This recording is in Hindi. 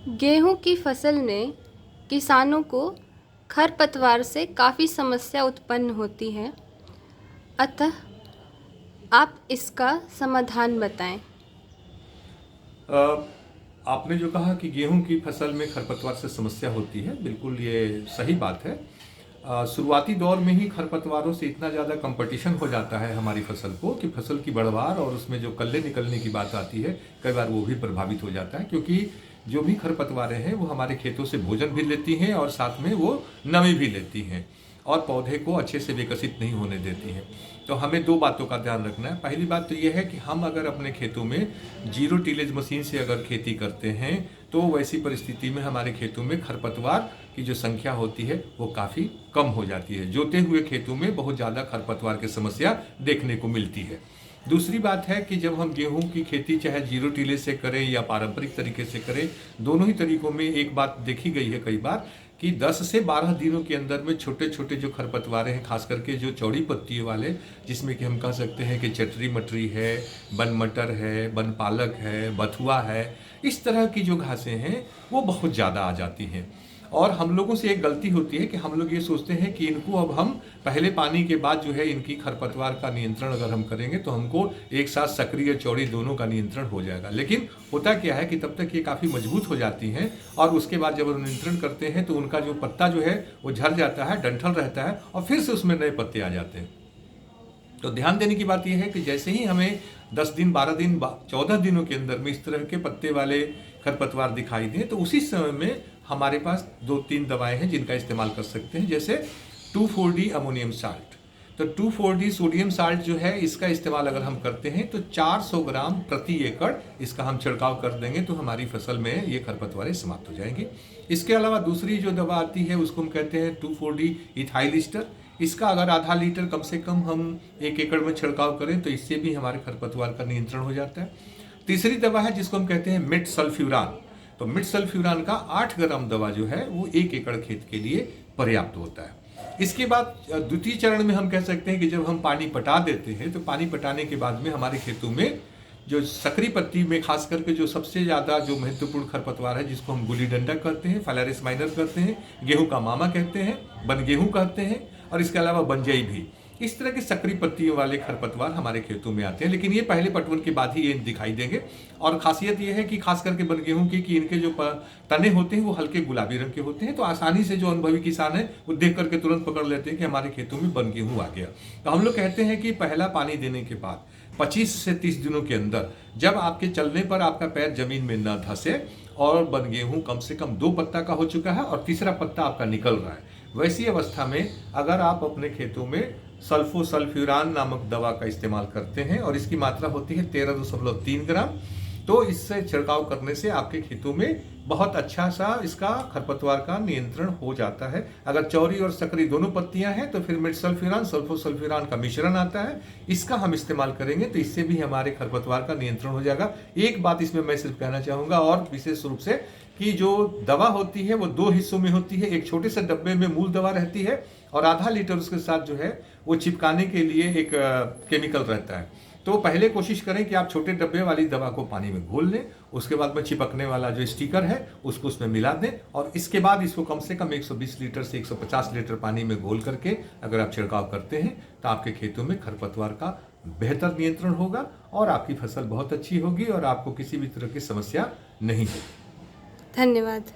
गेहूं की फसल में किसानों को खरपतवार से काफ़ी समस्या उत्पन्न होती है, अतः आप इसका समाधान बताएं। अ, आपने जो कहा कि गेहूं की फसल में खरपतवार से समस्या होती है, बिल्कुल ये सही बात है। शुरुआती दौर में ही खरपतवारों से इतना ज़्यादा कंपटीशन हो जाता है हमारी फसल को कि फसल की बढ़वार और उसमें जो कल्ले निकलने की बात आती है, कई बार वो भी प्रभावित हो जाता है, क्योंकि जो भी खरपतवारें हैं वो हमारे खेतों से भोजन भी लेती हैं और साथ में वो नमी भी लेती हैं और पौधे को अच्छे से विकसित नहीं होने देती हैं। तो हमें दो बातों का ध्यान रखना है। पहली बात तो ये है कि हम अगर अपने खेतों में जीरो टिलेज मशीन से अगर खेती करते हैं तो वैसी परिस्थिति में हमारे खेतों में खरपतवार की जो संख्या होती है वो काफ़ी कम हो जाती है। जोते हुए खेतों में बहुत ज़्यादा खरपतवार की समस्या देखने को मिलती है। दूसरी बात है कि जब हम गेहूं की खेती चाहे जीरो टिलेज से करें या पारंपरिक तरीके से करें, दोनों ही तरीकों में एक बात देखी गई है कई बार कि 10 से 12 दिनों के अंदर में छोटे छोटे जो खरपतवारें हैं, खास करके जो चौड़ी पत्तियों वाले, जिसमें कि हम कह सकते हैं कि चटरी मटरी है, बन मटर है, बन पालक है, बथुआ है, इस तरह की जो घासें हैं वो बहुत ज़्यादा आ जाती हैं। और हम लोगों से एक गलती होती है कि हम लोग ये सोचते हैं कि इनको अब हम पहले पानी के बाद जो है इनकी खरपतवार का नियंत्रण अगर हम करेंगे तो हमको एक साथ सक्रिय चौड़ी दोनों का नियंत्रण हो जाएगा। लेकिन होता क्या है कि तब तक ये काफ़ी मजबूत हो जाती हैं और उसके बाद जब हम नियंत्रण करते हैं तो उनका जो पत्ता जो है वो झड़ जाता है, डंठल रहता है और फिर से उसमें नए पत्ते आ जाते हैं। तो ध्यान देने की बात यह है कि जैसे ही हमें 10 दिन, 12 दिन, 14 दिनों के अंदर में इस तरह के पत्ते वाले खरपतवार दिखाई दें तो उसी समय में हमारे पास 2-3 दवाएं हैं जिनका इस्तेमाल कर सकते हैं, जैसे 2,4-D अमोनियम साल्ट। तो 2,4-D सोडियम साल्ट जो है, इसका इस्तेमाल अगर हम करते हैं तो 400 ग्राम प्रति एकड़ इसका हम छिड़काव कर देंगे तो हमारी फसल में ये खरपतवारें समाप्त हो जाएंगी। इसके अलावा दूसरी जो दवा आती है उसको हम कहते हैं 2,4-D इथाइल ईस्टर। इसका अगर आधा लीटर कम से कम हम 1 एकड़ में छिड़काव करें तो इससे भी हमारे खरपतवार का नियंत्रण हो जाता है। तीसरी दवा है जिसको हम कहते हैं मिड सल्फ्यूरान। तो मिड सल्फ्यूरान का 8 ग्राम दवा जो है वो 1 एकड़ खेत के लिए पर्याप्त होता है। इसके बाद द्वितीय चरण में हम कह सकते हैं कि जब हम पानी पटा देते हैं तो पानी पटाने के बाद में हमारे खेतों में जो सकरी पत्ती में खास करके जो सबसे ज़्यादा जो महत्वपूर्ण खरपतवार है, जिसको हम गुली डंडा कहते हैं, फाइलारिस माइनर कहते हैं, गेहूं का मामा कहते हैं, बन गेहूं कहते हैं और इसके अलावा बनजई भी, इस तरह के सकरी पत्तियों वाले खरपतवार हमारे खेतों में आते हैं। लेकिन ये पहले पटवन के बाद ही ये दिखाई देंगे और खासियत ये है कि खास करके बन गेहूं की कि इनके जो तने होते हैं वो हल्के गुलाबी रंग के होते हैं, तो आसानी से जो अनुभवी किसान है वो देख करके तुरंत पकड़ लेते हैं कि हमारे खेतों में बन गेहूं आ गया। तो हम लोग कहते हैं कि पहला पानी देने के बाद 25 से 30 दिनों के अंदर जब आपके चलने पर आपका पैर जमीन में न धंसे और बन गेहूं कम से कम 2 पत्ता का हो चुका है और तीसरा पत्ता आपका निकल रहा है, वैसी अवस्था में अगर आप अपने खेतों में सल्फोसल्फ्यूरान नामक दवा का इस्तेमाल करते हैं और इसकी मात्रा होती है 13.3 ग्राम, तो इससे छिड़काव करने से आपके खेतों में बहुत अच्छा सा इसका खरपतवार का नियंत्रण हो जाता है। अगर चौड़ी और सकरी दोनों पत्तियां हैं तो फिर मिड सल्फ्यूरान सल्फोसल्फ्यूरान का मिश्रण आता है, इसका हम इस्तेमाल करेंगे तो इससे भी हमारे खरपतवार का नियंत्रण हो जाएगा। एक बात इसमें मैं सिर्फ कहना चाहूँगा और विशेष रूप से कि जो दवा होती है वो 2 हिस्सों में होती है। एक छोटे से डब्बे में मूल दवा रहती है और आधा लीटर उसके साथ जो है वो चिपकाने के लिए एक केमिकल रहता है। तो पहले कोशिश करें कि आप छोटे डब्बे वाली दवा को पानी में घोल लें, उसके बाद में चिपकने वाला जो स्टिकर है उसको उसमें मिला दें और इसके बाद इसको कम से कम 120 लीटर से 150 लीटर पानी में घोल करके अगर आप छिड़काव करते हैं तो आपके खेतों में खरपतवार का बेहतर नियंत्रण होगा और आपकी फसल बहुत अच्छी होगी और आपको किसी भी तरह की समस्या नहीं होगी। धन्यवाद।